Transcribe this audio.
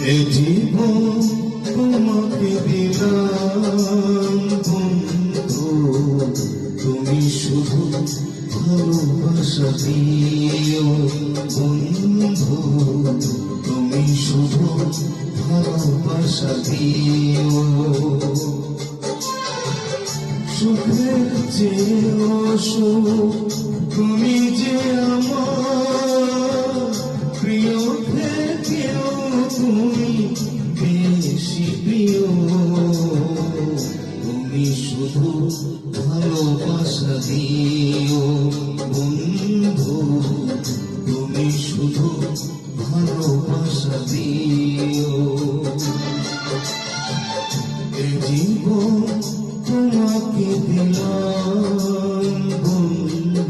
এ জীবন তোমাকে দিলাম বন্ধু, তুমি শুধু ভালোবাসা দিও বন্ধু, তুমি শুধু ভালোবাসা দিও। সুখের চেয়ে অসুখ